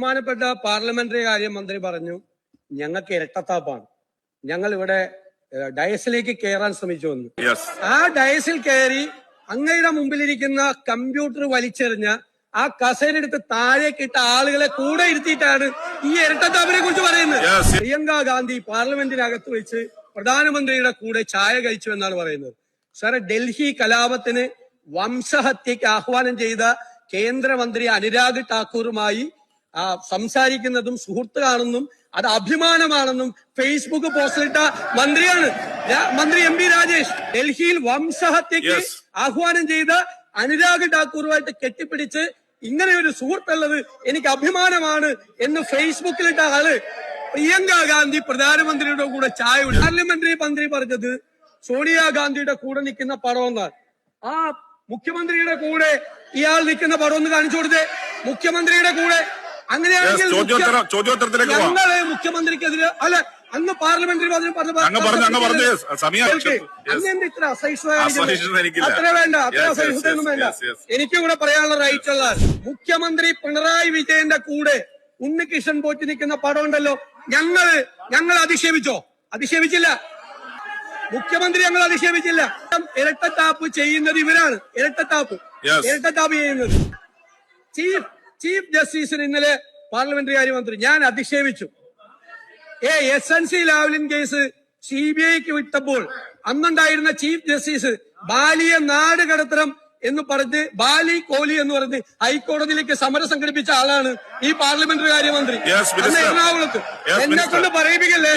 ബഹുമാനപ്പെട്ട പാർലമെന്ററി കാര്യമന്ത്രി പറഞ്ഞു, ഞങ്ങൾക്ക് ഇരട്ടത്താപ്പാണ്. ഞങ്ങൾ ഇവിടെ ഡയസിലേക്ക് കയറാൻ ശ്രമിച്ചു വന്നു. ആ ഡയസിൽ കയറി അങ്ങയുടെ മുമ്പിലിരിക്കുന്ന കമ്പ്യൂട്ടർ വലിച്ചെറിഞ്ഞ ആ കസേരയെടുത്ത് താഴേക്കിട്ട ആളുകളെ കൂടെ ഇരുത്തിയിട്ടാണ് ഈ ഇരട്ടത്താപ്പിനെ കുറിച്ച് പറയുന്നത്. പ്രിയങ്ക ഗാന്ധി പാർലമെന്റിനകത്ത് വെച്ച് പ്രധാനമന്ത്രിയുടെ കൂടെ ചായ കഴിച്ചു എന്നാണ് പറയുന്നത്. സാറെ, ഡൽഹി കലാപത്തിന് വംശഹത്യക്ക് ആഹ്വാനം ചെയ്ത കേന്ദ്രമന്ത്രി അനുരാഗ് ഠാക്കൂറുമായി സംസാരിക്കുന്നതും സുഹൃത്തുക്കാണെന്നും അത് അഭിമാനമാണെന്നും ഫേസ്ബുക്ക് പോസ്റ്റിലിട്ട മന്ത്രിയാണ് മന്ത്രി MP രാജേഷ്. ഡൽഹിയിൽ വംശഹത്യക്ക് ആഹ്വാനം ചെയ്ത അനുരാഗ് ഠാക്കൂറുമായിട്ട് കെട്ടിപ്പിടിച്ച് ഇങ്ങനെ ഒരു സുഹൃത്തുള്ളത് എനിക്ക് അഭിമാനമാണ് എന്ന് ഫേസ്ബുക്കിലിട്ട ആള് പ്രിയങ്ക ഗാന്ധി പ്രധാനമന്ത്രിയുടെ കൂടെ ചായ കുടിച്ചു. പാർലമെന്ററി മന്ത്രി പറഞ്ഞത് സോണിയാഗാന്ധിയുടെ കൂടെ നിൽക്കുന്ന പടം എന്നാണ്. ആ മുഖ്യമന്ത്രിയുടെ കൂടെ ഇയാൾ നിൽക്കുന്ന പടം ഒന്ന് കാണിച്ചു കൊടുത്തേ. മുഖ്യമന്ത്രിയുടെ കൂടെ അങ്ങനെയാണെങ്കിൽ ഞങ്ങള് മുഖ്യമന്ത്രിക്കെതിരെ അല്ല, അന്ന് പാർലമെന്ററി അങ്ങനെന്ത് ഇത്ര അസഹിഷ്ണുത? അത്ര വേണ്ട, അത്ര അസഹിഷ്ണുതൊന്നും വേണ്ട. എനിക്കും കൂടെ പറയാനുള്ള റൈറ്റ് ഉള്ള മുഖ്യമന്ത്രി പിണറായി വിജയന്റെ കൂടെ ഉണ്ണികൃഷ്ണൻ പോറ്റി നിൽക്കുന്ന പടം ഉണ്ടല്ലോ, ഞങ്ങൾ അധിക്ഷേപിച്ചോ? അധിക്ഷേപിച്ചില്ല. മുഖ്യമന്ത്രി ഞങ്ങൾ അധിക്ഷേപിച്ചില്ല. ഇരട്ടത്താപ്പ് ചെയ്യുന്നത് ഇവരാണ്. ഇരട്ടത്താപ്പ് ചെയ്യുന്നത് ചീഫ് ജസ്റ്റിസിന് ഇന്നലെ പാർലമെന്ററി കാര്യമന്ത്രി ഞാൻ അധിക്ഷേപിച്ചു. SNC ലാവ്ലിൻ കേസ് CBIക്ക് വിട്ടപ്പോൾ അന്നുണ്ടായിരുന്ന ചീഫ് ജസ്റ്റിസ് ബാലിയെ നാട് കടത്തണം എന്ന് പറഞ്ഞ് ബാലി കോഹ്ലി എന്ന് പറഞ്ഞ് ഹൈക്കോടതിയിലേക്ക് സമരം സംഘടിപ്പിച്ച ആളാണ് ഈ പാർലമെന്ററി കാര്യമന്ത്രി. എറണാകുളത്ത് എന്നെ കൊണ്ട് പറയിപ്പിക്കല്ലേ.